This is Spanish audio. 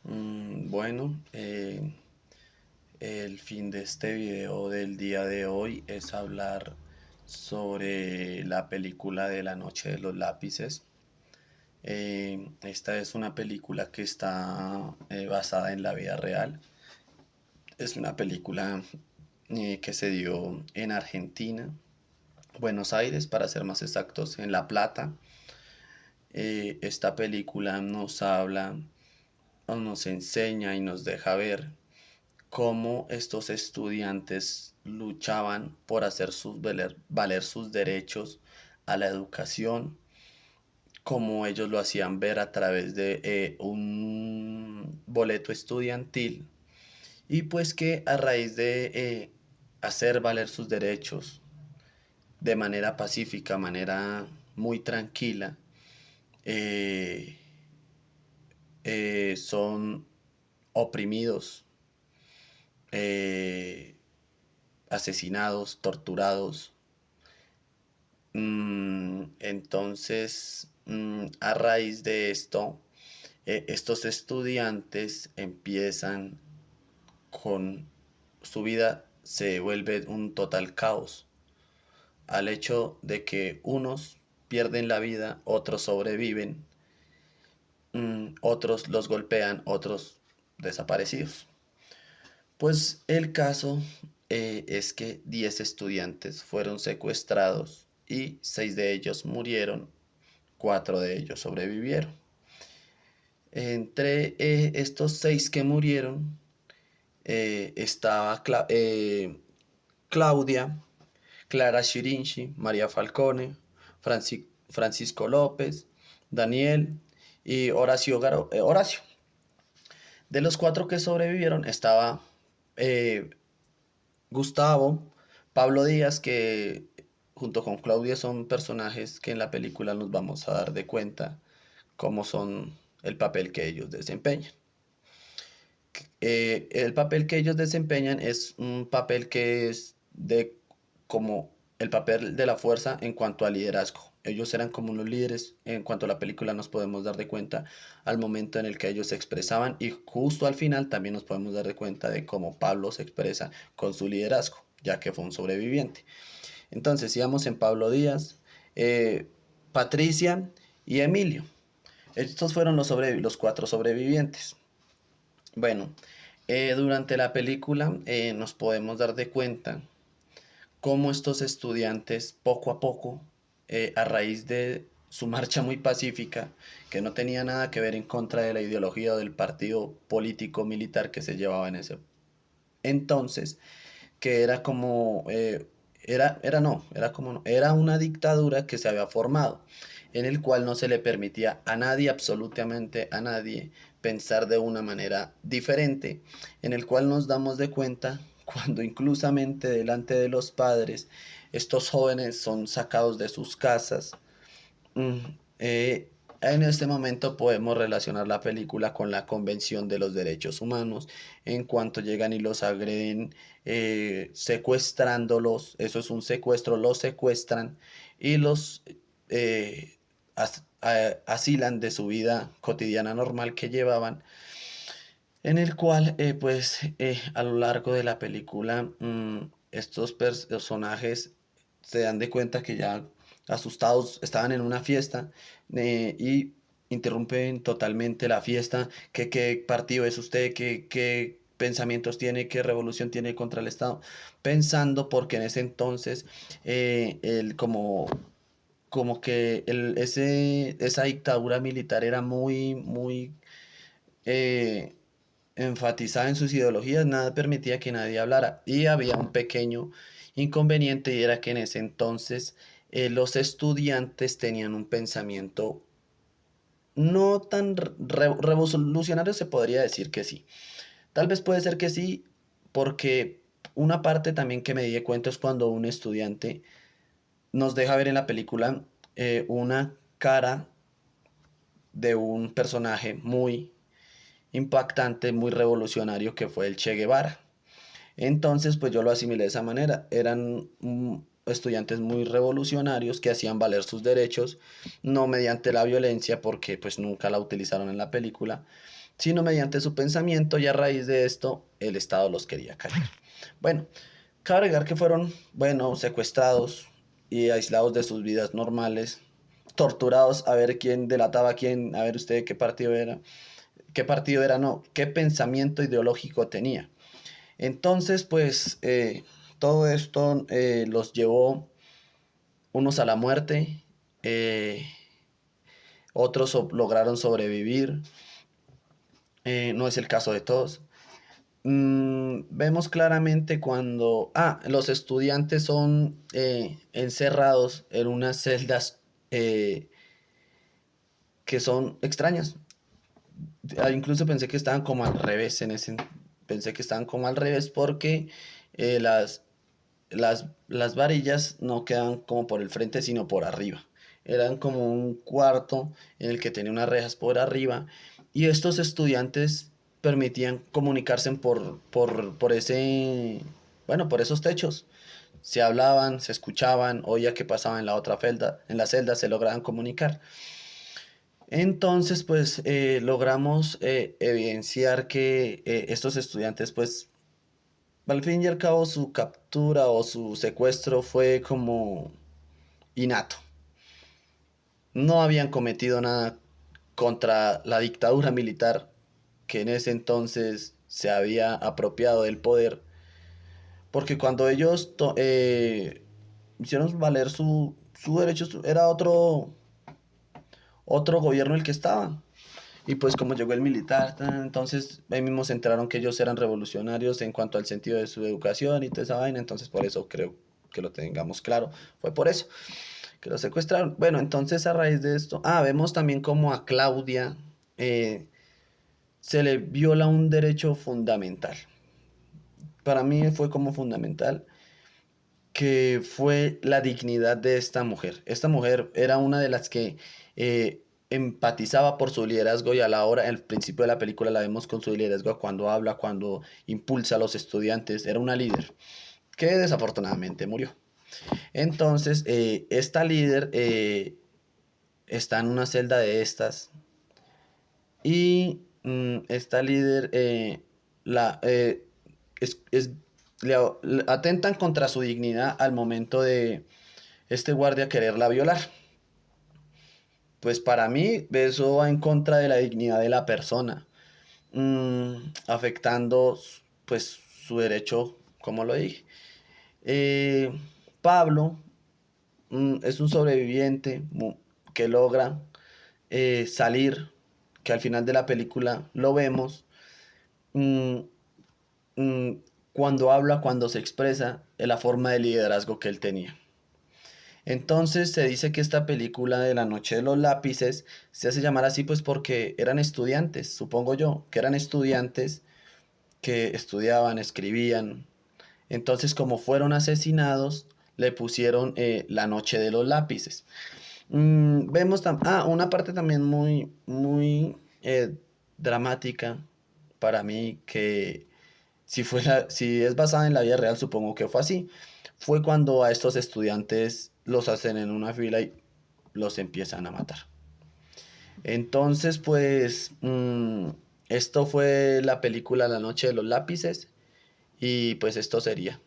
Bueno, el fin de este video del día de hoy es hablar sobre la película de La Noche de los Lápices. Esta es una película que está basada en la vida real. Es una película que se dio en Argentina, Buenos Aires, para ser más exactos, en La Plata. Esta película nos habla o nos enseña y nos deja ver cómo estos estudiantes luchaban por hacer valer sus derechos a la educación, cómo ellos lo hacían ver a través de un boleto estudiantil, y pues que a raíz de hacer valer sus derechos de manera pacífica, manera muy tranquila, eh, son oprimidos, eh, asesinados, torturados. Entonces, a raíz de esto, estos estudiantes empiezan con su vida, se vuelve un total caos, al hecho de que unos pierden la vida, otros sobreviven, otros los golpean, otros desaparecidos. Pues el caso es que 10 estudiantes fueron secuestrados y 6 de ellos murieron, 4 de ellos sobrevivieron. Entre estos 6 que murieron estaba Claudia, Clara Chirinchi, María Falcone, Francisco López, Daniel y Horacio. De los 4 que sobrevivieron estaba eh, Gustavo, Pablo Díaz, que junto con Claudia son personajes que en la película nos vamos a dar de cuenta cómo son el papel que ellos desempeñan. El papel que ellos desempeñan es un papel que es de como el papel de la fuerza en cuanto a liderazgo. Ellos eran como unos líderes en cuanto a la película nos podemos dar de cuenta al momento en el que ellos se expresaban, y justo al final también nos podemos dar de cuenta de cómo Pablo se expresa con su liderazgo, ya que fue un sobreviviente. Entonces íbamos en Pablo Díaz, Patricia y Emilio. Estos fueron los 4 sobrevivientes. Bueno, durante la película nos podemos dar de cuenta cómo estos estudiantes poco a poco, a raíz de su marcha muy pacífica, que no tenía nada que ver en contra de la ideología o del partido político militar que se llevaba en ese entonces, que era como, era no, era como no, era una dictadura que se había formado, en el cual no se le permitía a nadie, absolutamente a nadie, pensar de una manera diferente, en el cual nos damos de cuenta cuando inclusamente delante de los padres estos jóvenes son sacados de sus casas. Mm, en este momento podemos relacionar la película con la Convención de los Derechos Humanos, en cuanto llegan y los agreden, secuestrándolos, eso es un secuestro, los secuestran y los asilan de su vida cotidiana normal que llevaban, en el cual a lo largo de la película estos personajes se dan de cuenta que ya asustados estaban en una fiesta, y interrumpen totalmente la fiesta, que qué partido es usted, qué pensamientos tiene, qué revolución tiene contra el Estado, pensando porque en ese entonces como que esa dictadura militar era muy eh, enfatizada en sus ideologías, nada permitía que nadie hablara. Y había un pequeño inconveniente, y era que en ese entonces los estudiantes tenían un pensamiento no tan revolucionario, se podría decir que sí. Tal vez puede ser que sí, porque una parte también que me di cuenta es cuando un estudiante nos deja ver en la película una cara de un personaje muy impactante, muy revolucionario, que fue el Che Guevara. Entonces, pues yo lo asimilé de esa manera. Eran estudiantes muy revolucionarios que hacían valer sus derechos, no mediante la violencia, porque pues nunca la utilizaron en la película, sino mediante su pensamiento, y a raíz de esto el Estado los quería callar. Bueno, cabe agregar que fueron, bueno, secuestrados y aislados de sus vidas normales, torturados a ver quién delataba a quién, a ver usted qué partido era, no, qué pensamiento ideológico tenía. Entonces, pues, todo esto los llevó unos a la muerte, eh, otros lograron sobrevivir, no es el caso de todos. Vemos claramente cuando, los estudiantes son encerrados en unas celdas que son extrañas. Incluso pensé que estaban como al revés pensé que estaban como al revés porque eh, las, las varillas no quedan como por el frente, sino por arriba. Eran como un cuarto en el que tenía unas rejas por arriba y estos estudiantes permitían comunicarse por ese, bueno, por esos techos. Se hablaban, se escuchaban, oía qué pasaba en la otra celda, en la celda se lograban comunicar. Entonces, pues logramos evidenciar que estos estudiantes, pues al fin y al cabo, su captura o su secuestro fue como innato. No habían cometido nada contra la dictadura militar que en ese entonces se había apropiado del poder, porque cuando ellos hicieron valer su derecho, era otro gobierno el que estaba. Y pues como llegó el militar, entonces ahí mismo se enteraron que ellos eran revolucionarios en cuanto al sentido de su educación y toda esa vaina, entonces por eso creo que lo tengamos claro, fue por eso que lo secuestraron. Bueno, entonces a raíz de esto, vemos también como a Claudia se le viola un derecho fundamental. Para mí fue como fundamental que fue la dignidad de esta mujer. Esta mujer era una de las que empatizaba por su liderazgo y a la hora, al principio de la película la vemos con su liderazgo cuando habla, cuando impulsa a los estudiantes. Era una líder que desafortunadamente murió. Entonces, esta líder está en una celda de estas y esta líder la, es, le atentan contra su dignidad al momento de este guardia quererla violar. Pues para mí eso va en contra de la dignidad de la persona, afectando pues su derecho, como lo dije. Eh, Pablo es un sobreviviente que logra salir, que al final de la película lo vemos, mm, mm, cuando habla, cuando se expresa, en la forma de liderazgo que él tenía. Entonces se dice que esta película de La Noche de los Lápices se hace llamar así pues porque eran estudiantes, supongo yo, que eran estudiantes que estudiaban, escribían. Entonces como fueron asesinados, le pusieron La Noche de los Lápices. Vemos una parte también muy dramática para mí que si es basada en la vida real, supongo que fue así. Fue cuando a estos estudiantes los hacen en una fila y los empiezan a matar. Entonces, pues, esto fue la película La Noche de los Lápices y pues esto sería.